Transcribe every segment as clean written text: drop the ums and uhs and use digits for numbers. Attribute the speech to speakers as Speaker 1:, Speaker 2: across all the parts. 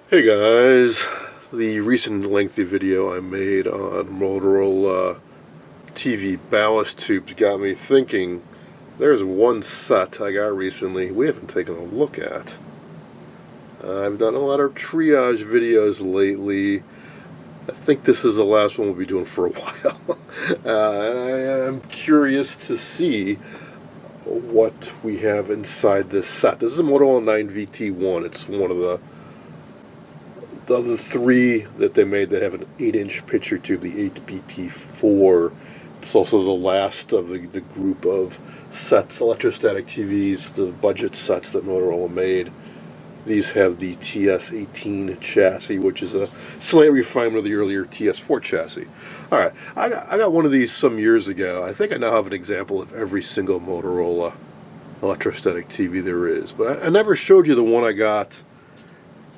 Speaker 1: Hey guys, the recent lengthy video I made on Motorola TV ballast tubes got me thinking. There's one set I got recently we haven't taken a look at. I've done a lot of triage videos lately. I think this is the last one we'll be doing for a while. I am curious to see what we have inside this set. This is a Motorola 9VT1. It's one of the three that they made that have an 8-inch picture tube, the 8BP4. It's also the last of the group of sets, electrostatic TVs, the budget sets that Motorola made. These have the TS18 chassis, which is a slight refinement of the earlier TS4 chassis. Alright, I got one of these some years ago. I think I now have an example of every single Motorola electrostatic TV there is. But I never showed you the one I got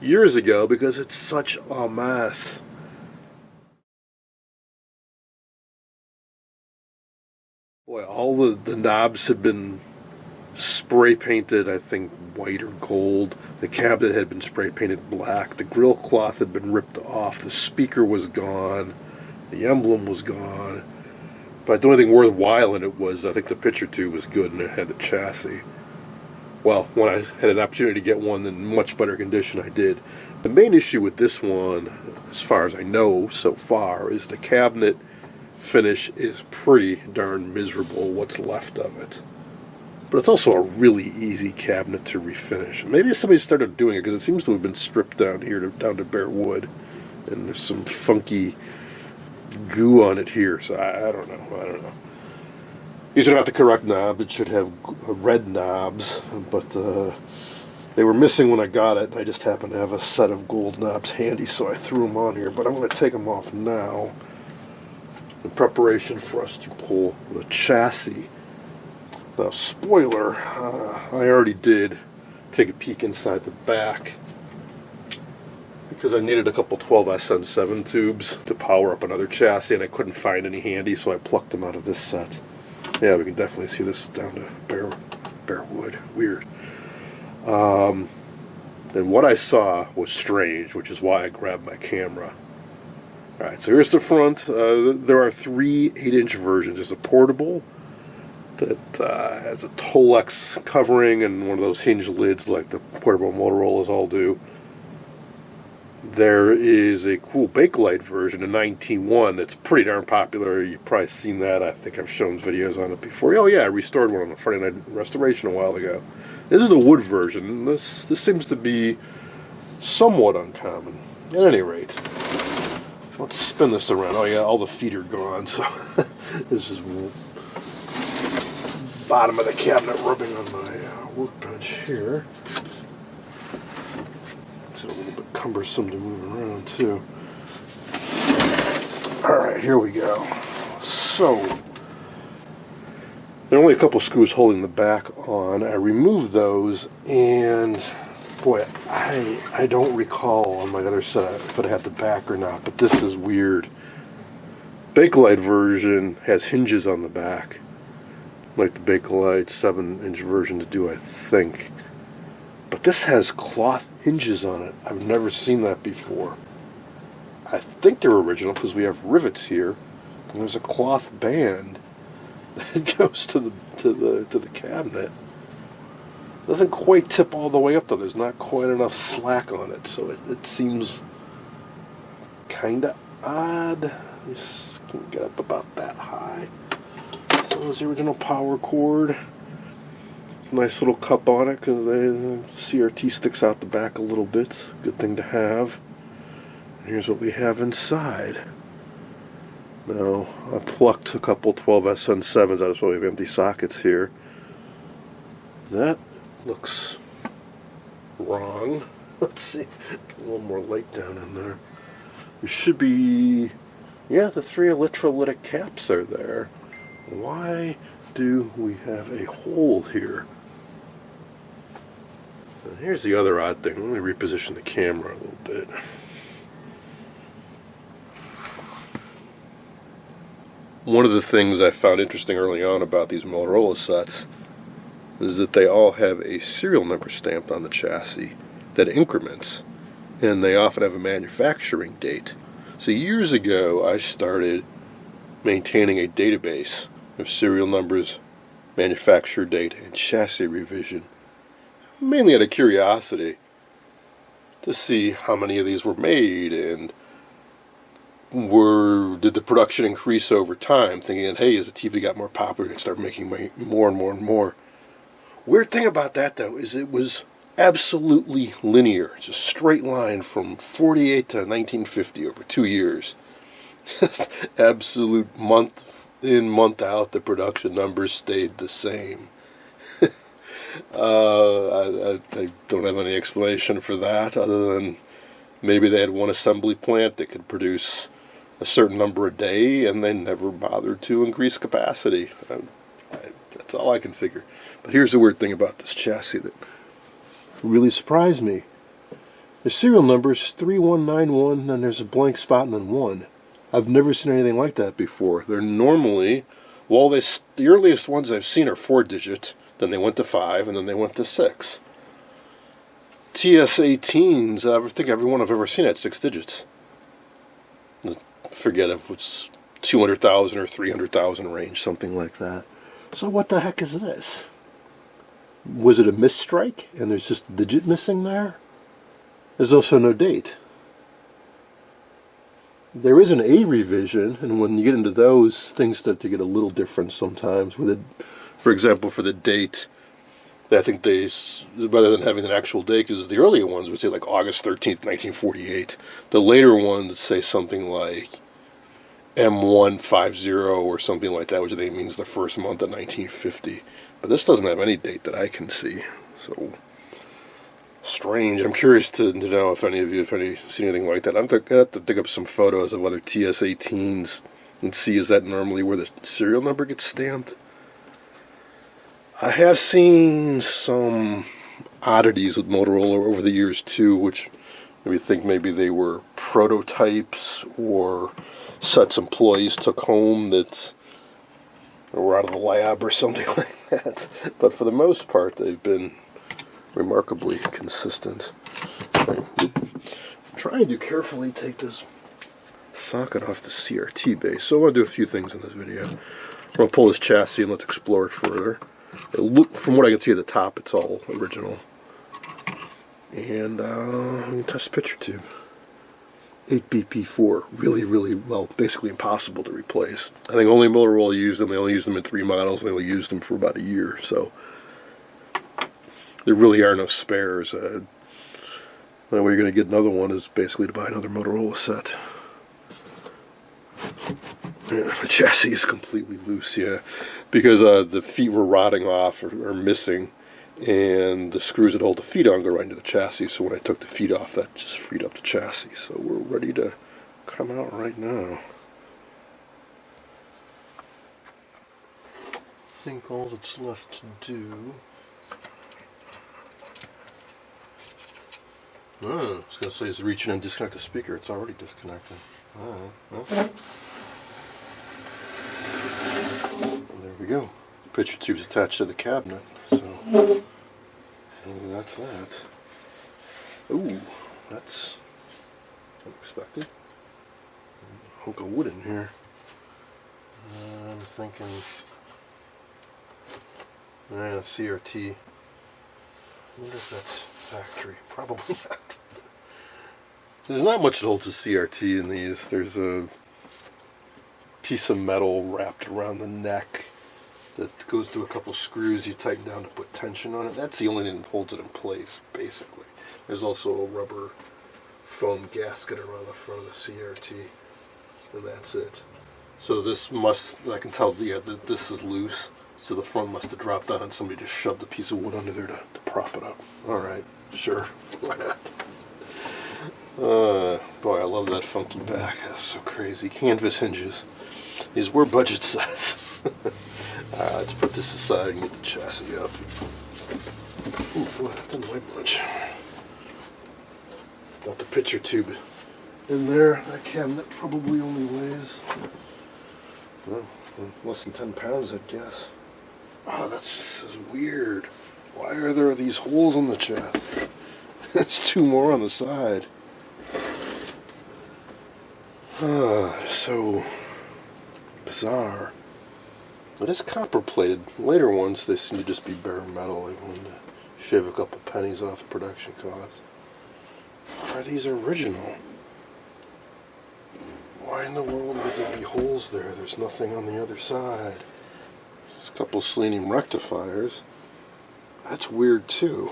Speaker 1: years ago because it's such a mess. Boy, all the knobs had been spray painted, I think, white or gold. The cabinet had been spray painted black. The grill cloth had been ripped off. The speaker was gone. The emblem was gone. But the only thing worthwhile in it was, I think the picture tube was good and it had the chassis. Well, when I had an opportunity to get one in much better condition, I did. The main issue with this one, as far as I know so far, is the cabinet finish is pretty darn miserable, what's left of it. But it's also a really easy cabinet to refinish. Maybe somebody started doing it, because it seems to have been stripped down here, down to bare wood. And there's some funky goo on it here, so I don't know. These are not the correct knob. It should have red knobs, but they were missing when I got it. I just happened to have a set of gold knobs handy, so I threw them on here. But I'm going to take them off now in preparation for us to pull the chassis. Now, spoiler, I already did take a peek inside the back because I needed a couple 12SN7 tubes to power up another chassis, and I couldn't find any handy, so I plucked them out of this set. Yeah, we can definitely see this is down to bare wood. Weird. And what I saw was strange, which is why I grabbed my camera. Alright, so here's the front. There are three 8-inch versions. There's a portable that has a Tolex covering and one of those hinge lids like the portable Motorola's all do. There is a cool Bakelite version, a 9T1, that's pretty darn popular. You've probably seen that. I think I've shown videos on it before. Oh yeah, I restored one on a Friday night restoration a while ago. This is the wood version. This seems to be somewhat uncommon. At any rate, let's spin this around. Oh yeah, all the feet are gone, so this is bottom of the cabinet rubbing on my workbench here. It's a little bit cumbersome to move around too. Alright, here we go. So, there are only a couple screws holding the back on. I removed those, and boy, I don't recall on my other set if it had the back or not, but this is weird. Bakelite version has hinges on the back, like the Bakelite 7-inch versions do, I think. But this has cloth hinges on it. I've never seen that before. I think they're original because we have rivets here, and there's a cloth band that goes to the cabinet. Doesn't quite tip all the way up though. There's not quite enough slack on it, so it seems kind of odd. Just can get up about that high. So there's the original power cord. Nice little cup on it because the CRT sticks out the back a little bit. Good thing to have. And here's what we have inside. Now, I plucked a couple 12SN7s out, so we have empty sockets here. That looks wrong. Let's see. Get a little more light down in there. There should be, yeah, the three electrolytic caps are there. Why do we have a hole here? And here's the other odd thing. Let me reposition the camera a little bit. One of the things I found interesting early on about these Motorola sets is that they all have a serial number stamped on the chassis that increments. and they often have a manufacturing date. So years ago, I started maintaining a database of serial numbers, manufacture date, and chassis revision, mainly out of curiosity to see how many of these were made and did the production increase over time, thinking, hey, as the TV got more popular, they start making more and more and more. Weird thing about that, though, is it was absolutely linear. It's a straight line from 48 to 1950 over 2 years. Just absolute month in, month out, the production numbers stayed the same. I don't have any explanation for that other than maybe they had one assembly plant that could produce a certain number a day and they never bothered to increase capacity. That's all I can figure. But here's the weird thing about this chassis that really surprised me. The serial number is 3191, and there's a blank spot and then 1. I've never seen anything like that before. They're normally, the earliest ones I've seen are 4-digit, then they went to 5, and then they went to 6. TS-18s, I think every one I've ever seen had 6 digits. Forget if it's 200,000 or 300,000 range, something like that. So what the heck is this? Was it a misstrike, and there's just a digit missing there? There's also no date. There is an A revision, and when you get into those, things start to get a little different sometimes. For example, for the date, I think rather than having an actual date, because the earlier ones would say like August 13th, 1948. The later ones say something like M150 or something like that, which I think means the first month of 1950. But this doesn't have any date that I can see, so strange. I'm curious to know if any of you have seen anything like that. I'm going to have to dig up some photos of other TS-18s and see, is that normally where the serial number gets stamped? I have seen some oddities with Motorola over the years too, which maybe think maybe they were prototypes or sets employees took home that were out of the lab or something like that. But for the most part, they've been remarkably consistent. I'm trying to carefully take this socket off the CRT base. So I want to do a few things in this video. I'm going to pull this chassis and let's explore it further. From what I can see at the top, it's all original. And we can test the picture tube. 8BP4, really, really, well, basically impossible to replace. I think only Motorola used them. They only used them in 3 models. They only used them for about a year, so there really are no spares. The only way you're going to get another one is basically to buy another Motorola set. Yeah, the chassis is completely loose, yeah, because the feet were rotting off or missing, and the screws that hold the feet on go right into the chassis, so when I took the feet off, that just freed up the chassis. So we're ready to come out right now. I think all that's left to do... I was going to say is reach in and disconnect the speaker. It's already disconnected. Well. There we go. The picture tube's attached to the cabinet, so that's that. Ooh, that's unexpected. A hunk of wood in here. I'm thinking, a CRT. I wonder if that's factory. Probably not. There's not much that holds a CRT in these. There's a piece of metal wrapped around the neck that goes through a couple screws you tighten down to put tension on it. That's the only thing that holds it in place, basically. There's also a rubber foam gasket around the front of the CRT, and that's it. So this I can tell, that this is loose, so the front must have dropped down and somebody just shoved a piece of wood under there to prop it up. Alright, sure, why not? Boy, I love that funky back. That's so crazy. Canvas hinges. These were budget sets. Let's put this aside and get the chassis up. Ooh, boy, that didn't weigh much. Got the picture tube in there. That cabinet probably only weighs, well, less than 10 pounds, I'd guess. Oh, this is weird. Why are there these holes in the chest? There's 2 more on the side. So bizarre. It is copper plated. Later ones, they seem to just be bare metal. They wanted to shave a couple pennies off production costs. Are these original? Why in the world would there be holes there? There's nothing on the other side. There's a couple selenium rectifiers. That's weird too.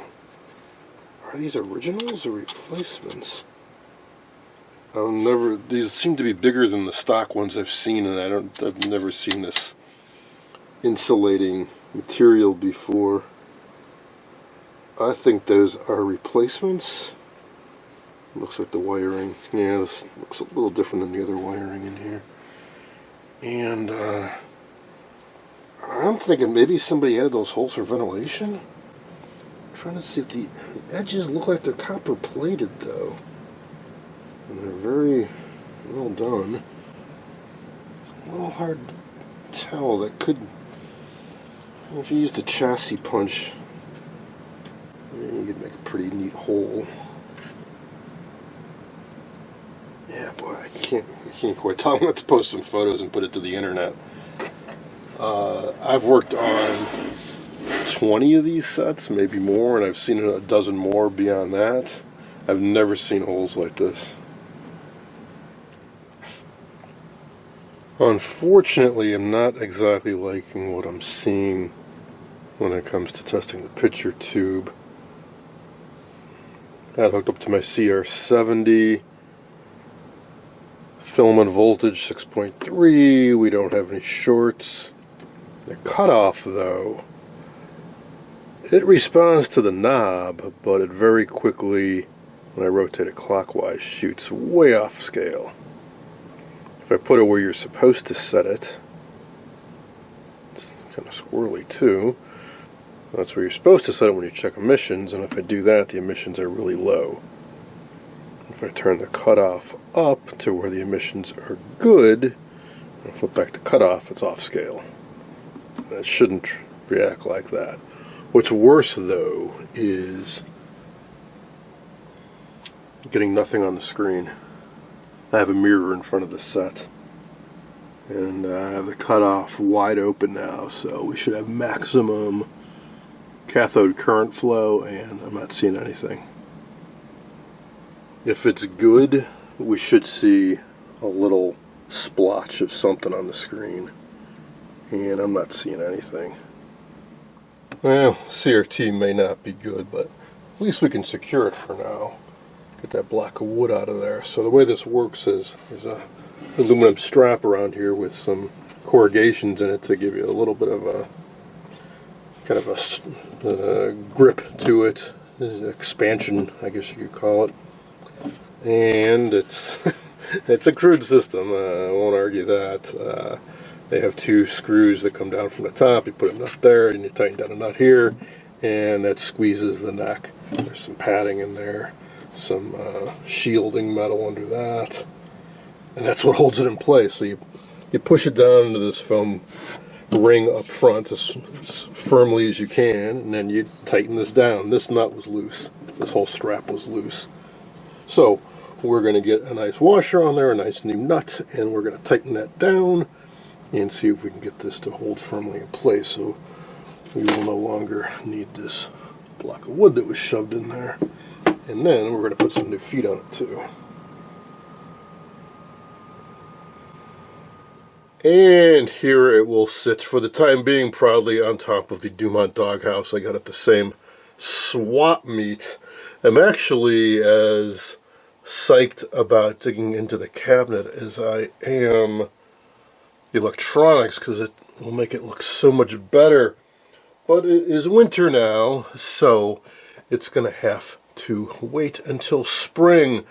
Speaker 1: Are these originals or replacements? These seem to be bigger than the stock ones I've seen, and I've never seen this insulating material before. I think those are replacements. Looks like the wiring. Yeah, this looks a little different than the other wiring in here. And I'm thinking maybe somebody added those holes for ventilation. I'm trying to see if the edges look like they're copper plated though. And they're very well done. It's a little hard to tell. That could, if you use the chassis punch, you could make a pretty neat hole. Yeah, boy, I can't quite tell. I'm going to post some photos and put it to the internet. I've worked on 20 of these sets, maybe more, and I've seen a dozen more beyond that. I've never seen holes like this. Unfortunately, I'm not exactly liking what I'm seeing when it comes to testing the picture tube. I had hooked up to my CR70. Filament voltage 6.3. We don't have any shorts. The cutoff, though, it responds to the knob, but it very quickly, when I rotate it clockwise, shoots way off scale. If I put it where you're supposed to set it, it's kind of squirrely too. That's where you're supposed to set it when you check emissions, and if I do that, the emissions are really low. If I turn the cutoff up to where the emissions are good, and flip back to cutoff, it's off scale. That shouldn't react like that. What's worse, though, is getting nothing on the screen. I have a mirror in front of the set, and I have the cutoff wide open now, so we should have maximum cathode current flow, and I'm not seeing anything. If it's good, we should see a little splotch of something on the screen, and I'm not seeing anything. Well, CRT may not be good, but at least we can secure it for now. Get that block of wood out of there. So the way this works is there's a aluminum strap around here with some corrugations in it to give you a little bit of a kind of a grip to it, expansion, I guess you could call it. And it's it's a crude system. I won't argue that. They have two screws that come down from the top. You put a nut there, and you tighten down a nut here, and that squeezes the neck. There's some padding in there, some shielding metal under that, and that's what holds it in place. So you push it down into this foam ring up front as firmly as you can, and then you tighten this down. This nut was loose. This whole strap was loose. So we're going to get a nice washer on there, a nice new nut, and we're going to tighten that down and see if we can get this to hold firmly in place, so we will no longer need this block of wood that was shoved in there. And then we're going to put some new feet on it too. And here it will sit for the time being proudly on top of the Dumont doghouse. I got it the same swap meet. I'm actually as psyched about digging into the cabinet as I am the electronics, because it will make it look so much better. But it is winter now, so it's going to have to wait until spring.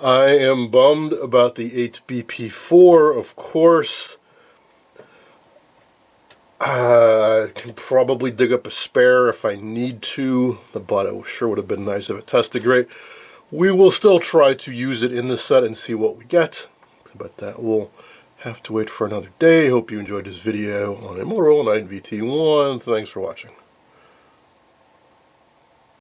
Speaker 1: I am bummed about the 8BP4, of course. I can probably dig up a spare if I need to, but it sure would have been nice if it tested great. We will still try to use it in the set and see what we get, but that will have to wait for another day. Hope you enjoyed this video on a Motorola 9VT1. Thanks for watching.